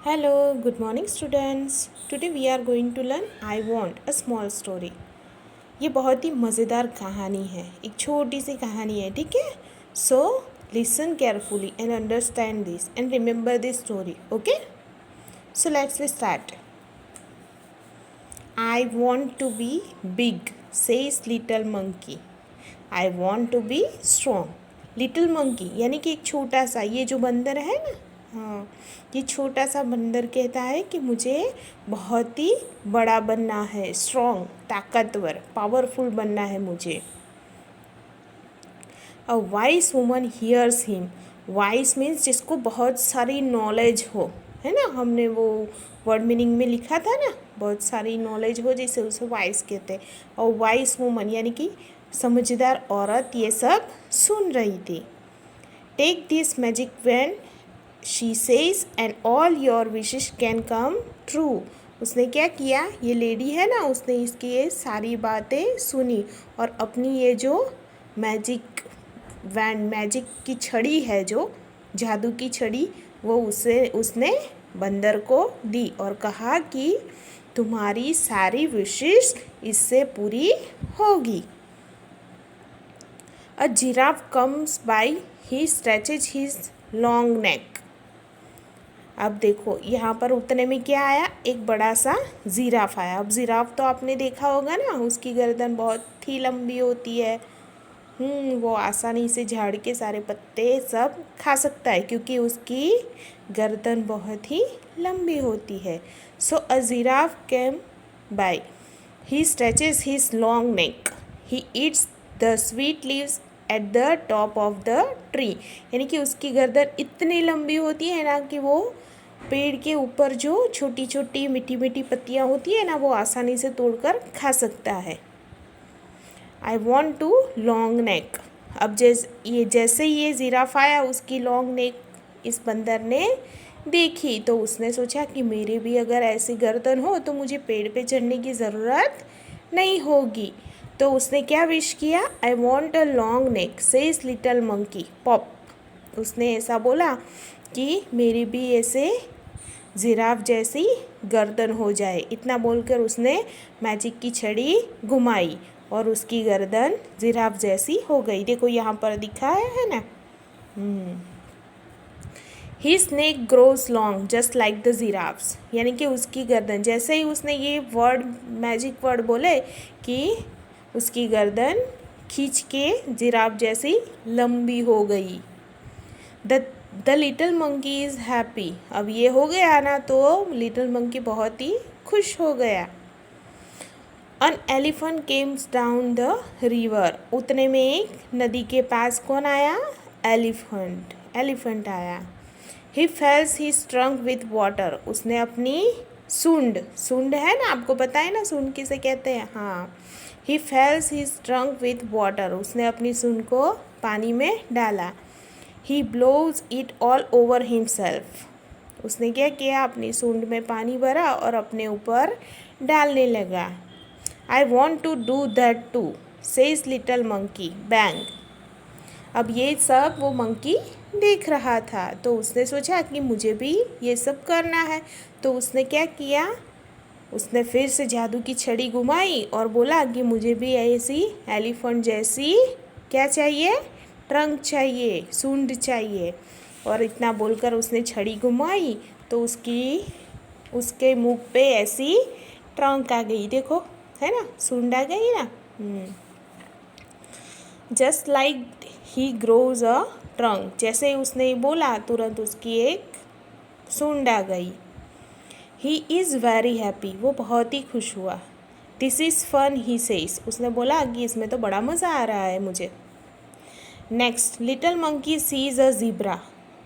Hello, good morning students. Today we are going to learn I want a small story. ये बहुत ही मज़ेदार कहानी है, एक छोटी सी कहानी है, ठीक है? So listen carefully and understand this and remember this story, okay? So let's start. I want to be big, says little monkey. I want to be strong. Little monkey यानी कि एक छोटा सा, ये जो बंदर है ना, हाँ, ये छोटा सा बंदर कहता है कि मुझे बहुत ही बड़ा बनना है, स्ट्रॉन्ग, ताकतवर, पावरफुल बनना है मुझे. A wise woman hears him. Wise means जिसको बहुत सारी नॉलेज हो, है ना. हमने वो वर्ड मीनिंग में लिखा था ना, बहुत सारी नॉलेज हो, जैसे उसे वाइस कहते हैं. और वाइस वुमन यानी कि समझदार औरत ये सब सुन रही थी. Take this magic van, she says, and all your wishes can come true. उसने क्या किया, ये लेडी है ना, उसने इसकी ये सारी बातें सुनी और अपनी ये जो मैजिक वैन, मैजिक की छड़ी है, जो जादू की छड़ी, वो उसने बंदर को दी और कहा कि तुम्हारी सारी विशेस इससे पूरी होगी. A giraffe comes by, he stretches his long neck. अब देखो यहाँ पर उतने में क्या आया, एक बड़ा सा जिराफ आया. अब जिराफ तो आपने देखा होगा ना, उसकी गर्दन बहुत ही लंबी होती है. वो आसानी से झाड़ के सारे पत्ते सब खा सकता है क्योंकि उसकी गर्दन बहुत ही लंबी होती है. So a giraffe came by, he stretches his long neck, he eats the sweet leaves at the top of the tree. यानी कि उसकी गर्दन इतनी लंबी होती है ना कि वो पेड़ के ऊपर जो छोटी छोटी मीठी मीठी पत्तियाँ होती है ना, वो आसानी से तोड़कर खा सकता है. I want to long neck. अब जैसे ये जिराफ आया, उसकी लॉन्ग नेक इस बंदर ने देखी तो उसने सोचा कि मेरे भी अगर ऐसी गर्दन हो तो मुझे पेड़ पे चढ़ने की ज़रूरत नहीं होगी. तो उसने क्या विश किया, I want a long neck, says little monkey pop. उसने ऐसा बोला कि मेरी भी ऐसे जिराफ जैसी गर्दन हो जाए. इतना बोलकर उसने मैजिक की छड़ी घुमाई और उसकी गर्दन जिराफ जैसी हो गई. देखो यहाँ पर दिखा है ना. His neck grows long just like the giraffes. यानी कि उसकी गर्दन, जैसे ही उसने ये वर्ड, मैजिक वर्ड बोले कि उसकी गर्दन खींच के जिराफ जैसी लंबी हो गई. The little monkey is happy. अब ये हो गया ना, तो लिटिल मंकी बहुत ही खुश हो गया. An elephant came down the river. उतने में एक नदी के पास कौन आया, एलिफेंट आया. He fills his trunk with water. उसने अपनी सूंड है ना, आपको पता है ना सूंड किसे कहते हैं. हाँ, He fills his trunk with water. उसने अपनी सूंड को पानी में डाला. He blows it all over himself. उसने क्या किया, अपनी सूंड में पानी भरा और अपने ऊपर डालने लगा. I want to do that too, says little monkey. Bang. अब ये सब वो मंकी देख रहा था तो उसने सोचा कि मुझे भी ये सब करना है. तो उसने क्या किया, उसने फिर से जादू की छड़ी घुमाई और बोला कि मुझे भी ऐसी एलिफेंट जैसी क्या चाहिए, ट्रंक चाहिए, सूंड चाहिए. और इतना बोलकर उसने छड़ी घुमाई तो उसके मुंह पे ऐसी ट्रंक आ गई. देखो, है ना, सूंड आ गई ना. Just like he grows a trunk. जैसे ही उसने बोला तुरंत उसकी एक सूंड आ गई. He is very happy. वो बहुत ही खुश हुआ. This is fun, he says. उसने बोला कि इसमें तो बड़ा मज़ा आ रहा है मुझे. Next, little monkey sees a zebra.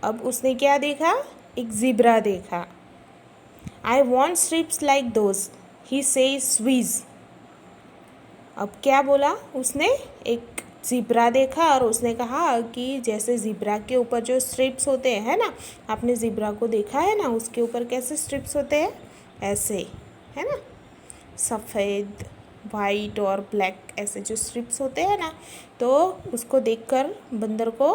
अब उसने क्या देखा, एक ज़ीब्रा देखा. I want stripes like those, he says स्वीज. अब क्या बोला उसने, एक ज़ीब्रा देखा और उसने कहा कि जैसे ज़ीब्रा के ऊपर जो स्ट्रिप्स होते हैं, है ना, आपने ज़ीब्रा को देखा है ना, उसके ऊपर कैसे स्ट्रिप्स होते हैं, ऐसे, है ना, सफ़ेद, वाइट और ब्लैक ऐसे जो स्ट्रिप्स होते हैं ना. तो उसको देखकर बंदर को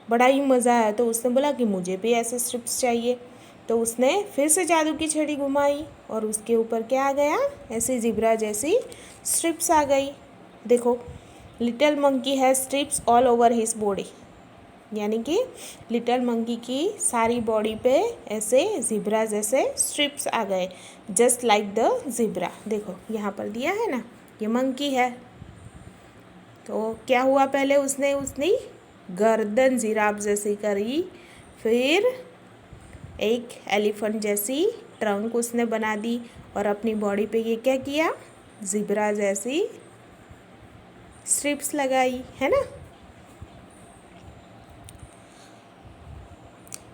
बड़ा ही मज़ा आया. तो उसने बोला कि मुझे भी ऐसे स्ट्रिप्स चाहिए. तो उसने फिर से जादू की छड़ी घुमाई और उसके ऊपर क्या आ गया, ऐसी ज़ेब्रा जैसी स्ट्रिप्स आ गई। देखो, little monkey has strips all over his body, यानी कि लिटिल मंकी की सारी बॉडी पे ऐसे ज़ेब्रा जैसे स्ट्रिप्स आ गए, जस्ट लाइक द ज़ेब्रा। देखो यहाँ पर दिया है ना, ये मंकी है, तो क्या हुआ, पहले उसने गर्दन जिराफ जैसी करी, फिर एक एलिफेंट जैसी ट्रंक उसने बना दी और अपनी बॉडी पे ये क्या किया, ज़ेब्रा जैसी स्ट्रिप्स लगाई, है ना।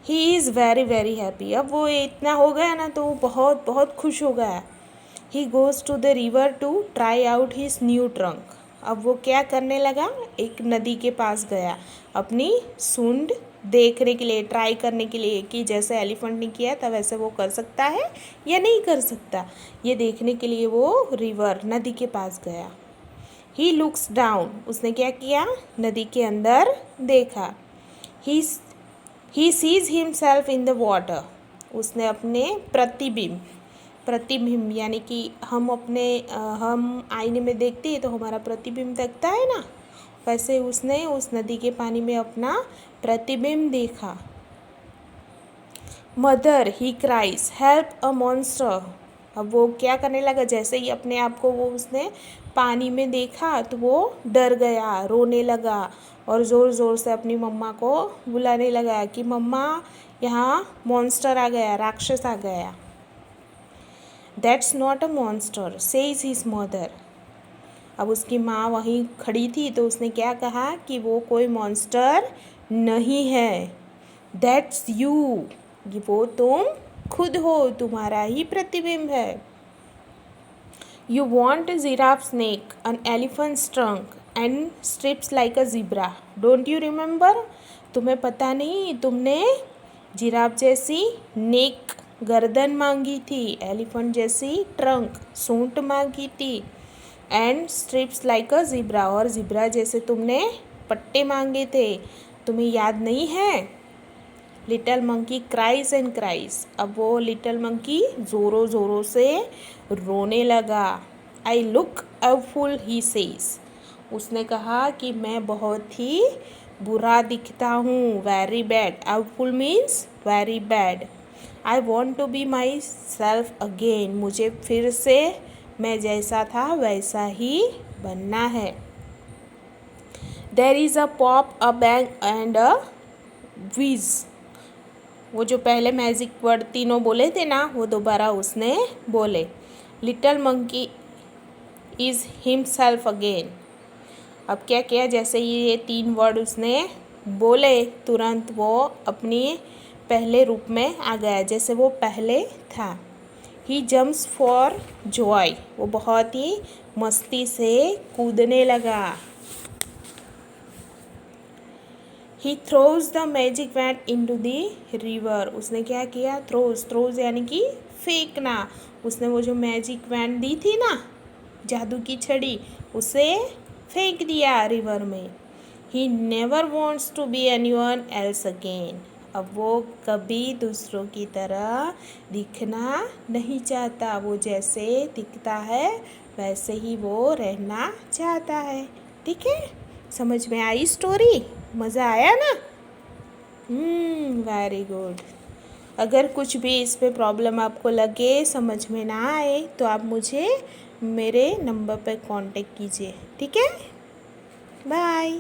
ही इज़ वेरी वेरी हैप्पी, अब वो इतना हो गया ना तो वो बहुत बहुत खुश हो गया। He goes to the river to try out his new trunk, अब वो क्या करने लगा, एक नदी के पास गया अपनी सूंड देखने के लिए, ट्राई करने के लिए कि जैसे एलिफेंट ने किया था वैसे वो कर सकता है या नहीं कर सकता, ये देखने के लिए वो रिवर नदी के पास गया। ही लुक्स डाउन, उसने क्या किया, नदी के अंदर देखा। He sees himself in the water, उसने अपने प्रतिबिंब यानी कि हम आईने में देखते हैं तो हमारा प्रतिबिंब दिखता है ना, वैसे उसने उस नदी के पानी में अपना प्रतिबिंब देखा। मदर, ही क्राइज, हेल्प अ मॉन्स्टर, अब वो क्या करने लगा, जैसे ही अपने आप को वो उसने पानी में देखा तो वो डर गया, रोने लगा और ज़ोर ज़ोर से अपनी मम्मा को बुलाने लगा कि मम्मा यहाँ मॉन्स्टर आ गया, राक्षस आ गया। That's not a monster says his mother, अब उसकी माँ वहीं खड़ी थी तो उसने क्या कहा कि वो कोई मॉन्स्टर नहीं है। दैट्स यू, वो तुम खुद हो, तुम्हारा ही प्रतिबिंब है। You want giraffe snake an elephant's trunk and strips like a zebra, don't you remember, तुम्हें पता नहीं, तुमने जिराफ जैसी नेक गर्दन मांगी थी, एलिफेंट जैसी ट्रंक सूंड मांगी थी, and strips like a zebra, और ज़ेब्रा जैसे तुमने पट्टे मांगे थे, तुम्हें याद नहीं है। Little monkey cries and cries, अब वो लिटिल मंकी ज़ोरों ज़ोरों से रोने लगा। आई लुक अवफुल, ही सेज, उसने कहा कि मैं बहुत ही बुरा दिखता हूँ, very bad, awful means very bad. I want to be myself again, मुझे फिर से मैं जैसा था वैसा ही बनना है। There is a pop, a bang and a wheeze, वो जो पहले मैजिक वर्ड तीनों बोले थे ना वो दोबारा उसने बोले। Little monkey is himself again, अब क्या किया, जैसे ये 3 वर्ड उसने बोले तुरंत वो अपनी पहले रूप में आ गया जैसे वो पहले था। ही जम्प्स फॉर जॉय, वो बहुत ही मस्ती से कूदने लगा। He throws the magic wand into the river, उसने क्या किया, थ्रोज यानी कि फेंकना, उसने वो जो मैजिक वैंड दी थी ना, जादू की छड़ी, उसे फेंक दिया रिवर में। He never wants to be anyone else again, अब वो कभी दूसरों की तरह दिखना नहीं चाहता, वो जैसे दिखता है वैसे ही वो रहना चाहता है। ठीक है, समझ में आई स्टोरी, मज़ा आया ना। Very good. अगर कुछ भी इस पे प्रॉब्लम आपको लगे, समझ में ना आए, तो आप मुझे मेरे नंबर पर कांटेक्ट कीजिए। ठीक है, बाय।